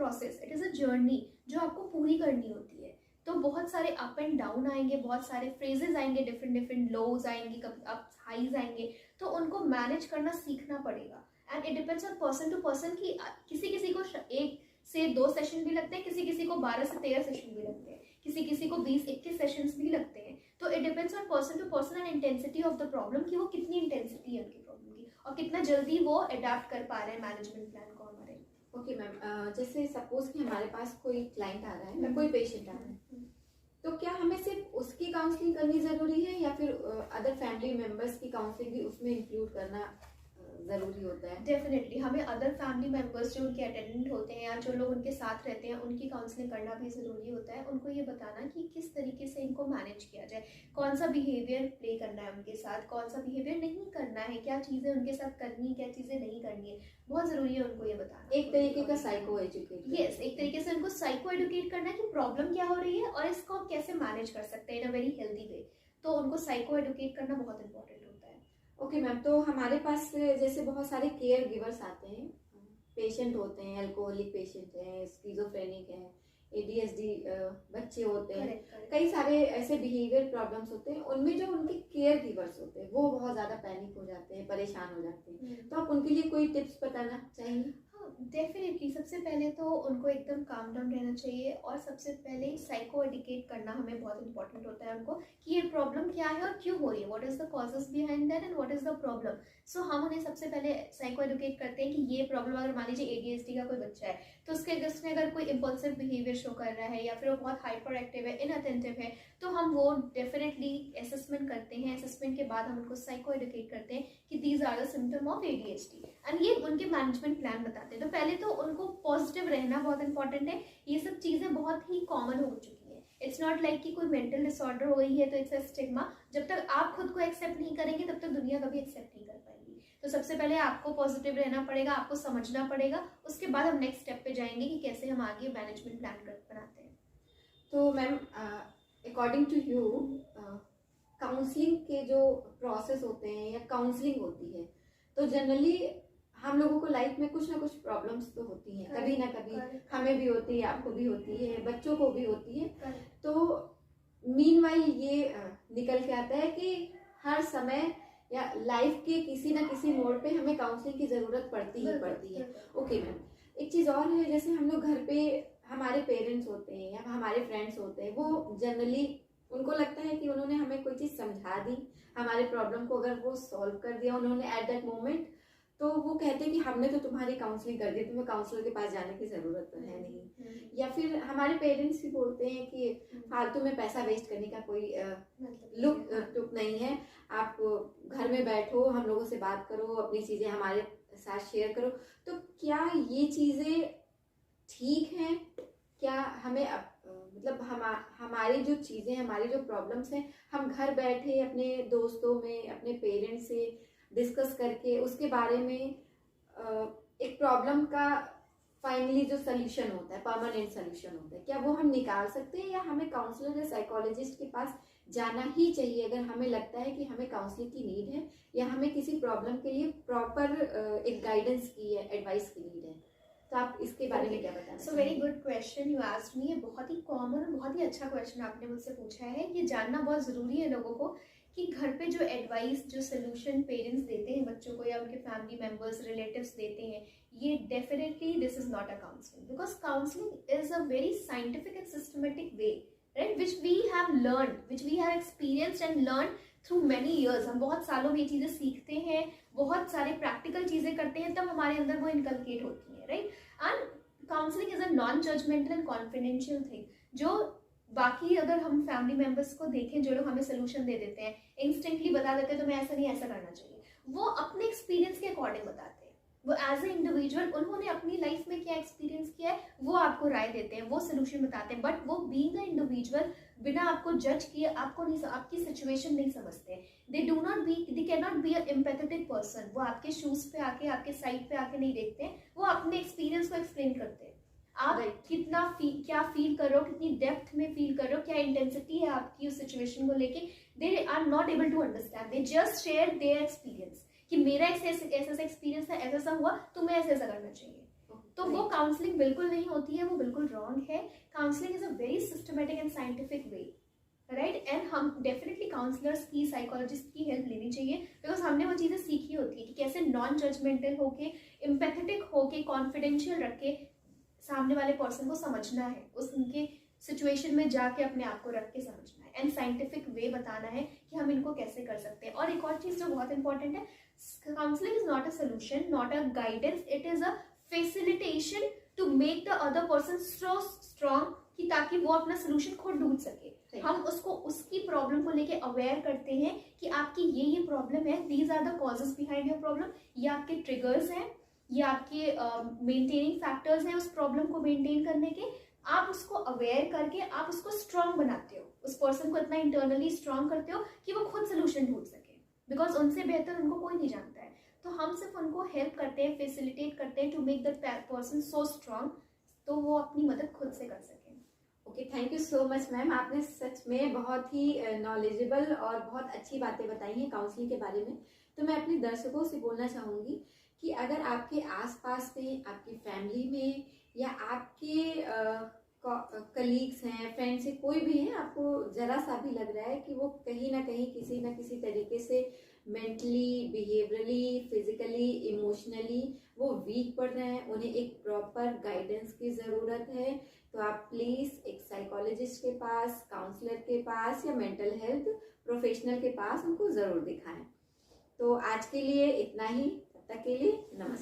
Process, it is a journey जो आपको पूरी करनी होती है। तो बहुत सारे अप एंड डाउन आएंगे, बहुत सारे फ्रेजेस आएंगे, डिफरेंट डिफरेंट लोज आएंगे, अप हाईज आएंगे, तो उनको मैनेज करना सीखना पड़ेगा। And it depends on person to person कि किसी किसी को 1 से 2 सेशन भी लगते हैं, किसी किसी को 12 से 13 सेशन भी लगते हैं, किसी किसी को 20-21 सेशंस भी लगते हैं। तो it depends on person to person and intensity of the problem, कि वो कितनी इंटेंसिटी है उनकी प्रॉब्लम की और कितना जल्दी वो अडेप्ट कर पा रहे हैं मैनेजमेंट प्लान को हमारे। ओके मैम, जैसे सपोज कि हमारे पास कोई क्लाइंट आ रहा है या कोई पेशेंट आ रहा है, तो क्या हमें सिर्फ उसकी काउंसलिंग करनी जरूरी है या फिर अदर फैमिली मेंबर्स की काउंसलिंग भी उसमें इंक्लूड करना जरूरी होता है? डेफिनेटली हमें अदर फैमिली मेंबर्स जो उनके अटेंडेंट होते हैं या जो लोग उनके साथ रहते हैं उनकी काउंसलिंग करना भी ज़रूरी होता है। उनको ये बताना कि किस तरीके से इनको मैनेज किया जाए, कौन सा बिहेवियर प्ले करना है उनके साथ, कौन सा बिहेवियर नहीं करना है, क्या चीज़ें उनके साथ करनी है, क्या चीज़ें नहीं करनी है, बहुत ज़रूरी है उनको ये बताना। एक तरीके का साइको एजुकेट, यस, एक तरीके से उनको साइको एडुकेट करना है कि प्रॉब्लम क्या हो रही है और इसको हम कैसे मैनेज कर सकते हैं इन अ वेरी हेल्दी वे। तो उनको साइको एडुकेट करना बहुत इंपॉर्टेंट होता है। ओके मैम, तो हमारे पास जैसे बहुत सारे केयर गिवर्स आते हैं, पेशेंट होते हैं, अल्कोहलिक पेशेंट हैं, स्किज़ोफ्रेनिक हैं, ADHD बच्चे होते हैं, कई सारे ऐसे बिहेवियर प्रॉब्लम्स होते हैं, उनमें जो उनके केयर गिवर्स होते हैं वो बहुत ज़्यादा पैनिक हो जाते हैं, परेशान हो जाते हैं, तो आप उनके लिए कोई टिप्स बताना चाहेंगे? डेफिनेटली सबसे पहले तो उनको एकदम काम डाउन रहना चाहिए और सबसे पहले साइको एडुकेट करना हमें बहुत इंपॉर्टेंट होता है उनको कि ये प्रॉब्लम क्या है और क्यों हो रही है, what is the causes behind that and what is the problem. So हम उन्हें सबसे पहले साइको एडुकेट करते हैं कि ये प्रॉब्लम, अगर मान लीजिए ADHD का कोई बच्चा है तो उसने अगर कोई इम्पल्सिव बिहेवियर शो कर रहा है या फिर वो बहुत हाइपर एक्टिव है, इनअटेंटिव है, तो हम वो डेफिनेटली असेसमेंट करते हैं। असेसमेंट के बाद हम उनको साइको एडुकेट करते हैं कि these are the symptom of ADHD and ये उनके मैनेजमेंट प्लान बताते हैं। तो पहले तो उनको पॉजिटिव रहना बहुत इंपॉर्टेंट है। ये सब चीज़ें बहुत ही कॉमन हो चुकी हैं, इट्स नॉट लाइक कि कोई मेंटल डिसऑर्डर हो गई है तो इट्स अ स्टिग्मा। जब तक आप खुद को एक्सेप्ट नहीं करेंगे तब तक दुनिया कभी एक्सेप्ट नहीं कर पाएगी। तो सबसे पहले आपको पॉजिटिव रहना पड़ेगा, आपको समझना पड़ेगा, उसके बाद हम नेक्स्ट स्टेप पे जाएंगे कि कैसे हम आगे मैनेजमेंट प्लान बनाते हैं। तो ma'am, according to you, counselling के जो प्रोसेस होते हैं या काउंसलिंग होती है, तो जनरली हम लोगों को लाइफ में कुछ ना कुछ प्रॉब्लम्स तो होती हैं, कभी ना कभी हमें भी होती है, आपको भी होती है, बच्चों को भी होती है। तो मीनवाइल ये निकल के आता है कि हर समय या लाइफ के किसी ना किसी मोड़ पे हमें काउंसलिंग की जरूरत पड़ती ही पड़ती है। ओके मैम, एक चीज और है, जैसे हम लोग घर पे हमारे पेरेंट्स होते हैं या हमारे फ्रेंड्स होते हैं, वो जनरली उनको लगता है कि उन्होंने हमें कोई चीज समझा दी, हमारे प्रॉब्लम को अगर वो सॉल्व कर दिया उन्होंने एट दैट मोमेंट, तो वो कहते हैं कि हमने तो तुम्हारी काउंसलिंग कर दी, तुम्हें काउंसलर के पास जाने की जरूरत तो है नहीं। या फिर हमारे पेरेंट्स भी बोलते हैं कि फालतू में पैसा वेस्ट करने का कोई टुक नहीं है, आप घर में बैठो, हम लोगों से बात करो, अपनी चीजें हमारे साथ शेयर करो। तो क्या ये चीजें ठीक हैं? क्या हमें मतलब हमारी जो चीजें, हमारी जो प्रॉब्लम्स हैं, हम घर बैठे अपने दोस्तों में, अपने पेरेंट्स से डिस्कस करके उसके बारे में एक प्रॉब्लम का फाइनली जो सोल्यूशन होता है, परमानेंट सोल्यूशन होता है, क्या वो हम निकाल सकते हैं या हमें काउंसलर या साइकोलॉजिस्ट के पास जाना ही चाहिए अगर हमें लगता है कि हमें काउंसलिंग की नीड है या हमें किसी प्रॉब्लम के लिए प्रॉपर एक गाइडेंस की है, एडवाइस की नीड है? तो आप इसके बारे में क्या बताना? So very good question you asked me. ये बहुत ही कॉमन और बहुत ही अच्छा क्वेश्चन आपने मुझसे पूछा है। ये जानना बहुत ज़रूरी है लोगों को कि घर पे जो एडवाइस, जो सोल्यूशन पेरेंट्स देते हैं बच्चों को या उनके फैमिली मेम्बर्स, रिलेटिव्स देते हैं, ये definitely this is not a counselling, because counselling is a very scientific and systematic way, right, which we have learn, which we have experienced and learn through many years. हम बहुत सालों में ये चीज़ें सीखते हैं, बहुत सारे प्रैक्टिकल चीज़ें करते हैं, तब हमारे अंदर वो इनकलकेट होती है, right. And counselling is a non judgemental and confidential thing, जो बाकी अगर हम फैमिली मेंबर्स को देखें, जो लोग हमें सोल्यूशन दे देते हैं, इंस्टेंटली बता देते हैं तुम्हें ऐसा नहीं ऐसा करना चाहिए, वो अपने एक्सपीरियंस के अकॉर्डिंग बताते हैं। वो एज ए इंडिविजुअल उन्होंने अपनी लाइफ में क्या एक्सपीरियंस किया है वो आपको राय देते हैं, वो सोल्यूशन बताते हैं, बट वो बीइंग अ इंडिविजुअल बिना आपको जज किए आपको नहीं, आपकी सिचुएशन नहीं समझते। They can not be a empathetic person. वो आपके शूज पे आके, आपके साइड पे आके नहीं देखते हैं, वो अपने एक्सपीरियंस को एक्सप्लेन करते हैं। आप कितना क्या फील कर रहे हो, कितनी डेप्थ में फील कर रहे हो, क्या इंटेंसिटी है आपकी उस सिचुएशन को लेके, they are not able to understand, they just share their experience कि मेरा ऐसा एक्सपीरियंस था, ऐसा हुआ, तुम्हें ऐसा करना चाहिए। तो वो काउंसलिंग बिल्कुल नहीं होती है, वो बिल्कुल रॉन्ग है। Counselling is a very systematic and scientific way, right. And हम डेफिनेटली काउंसलर्स की, साइकोलॉजिस्ट की हेल्प लेनी चाहिए, बिकॉज हमने वो चीज़ें सीखी होती है कि कैसे नॉन जजमेंटल होके, एम्पैथेटिक होके, कॉन्फिडेंशियल रख के सामने वाले पर्सन को समझना है, उस उनके सिचुएशन में जाके अपने आप को रख के समझना है, एंड साइंटिफिक वे बताना है कि हम इनको कैसे कर सकते हैं। और एक और चीज़ जो बहुत इंपॉर्टेंट है, counselling is not a solution, not a guidance, it is a facilitation to make the other person so strong कि ताकि वो अपना सोल्यूशन खुद ढूंढ सके। हम उसको उसकी प्रॉब्लम को लेके अवेयर करते हैं कि आपकी ये प्रॉब्लम है, these are the causes behind your problem, ये आपके ट्रिगर्स हैं, ये आपके मेंटेनिंग फैक्टर्स हैं उस प्रॉब्लम को मेंटेन करने के। आप उसको अवेयर करके आप उसको स्ट्रांग बनाते हो, उस पर्सन को इतना इंटरनली स्ट्रांग करते हो कि वो खुद सोल्यूशन ढूंढ सके, बिकॉज उनसे बेहतर उनको कोई नहीं जानता है। तो हम सिर्फ उनको हेल्प करते हैं, फैसिलिटेट करते हैं to make that person so strong, तो वो अपनी मदद खुद से कर सके। Okay, thank you so much ma'am, आपने सच में बहुत ही नॉलेजेबल और बहुत अच्छी बातें बताई हैं काउंसलिंग के बारे में। तो मैं अपने दर्शकों से बोलना चाहूँगी कि अगर आपके आसपास में, आपकी फैमिली में या आपके कलीग्स हैं, फ्रेंड्स हैं, कोई भी है, आपको जरा सा भी लग रहा है कि वो कहीं ना कहीं किसी ना किसी तरीके से मेंटली, बिहेवियरली, फिजिकली, इमोशनली वो वीक पड़ रहे हैं, उन्हें एक प्रॉपर गाइडेंस की ज़रूरत है, तो आप प्लीज़ एक साइकोलॉजिस्ट के पास, काउंसलर के पास या मेंटल हेल्थ प्रोफेशनल के पास उनको ज़रूर दिखाएं। तो आज के लिए इतना ही, तब तक के लिए नमस्कार।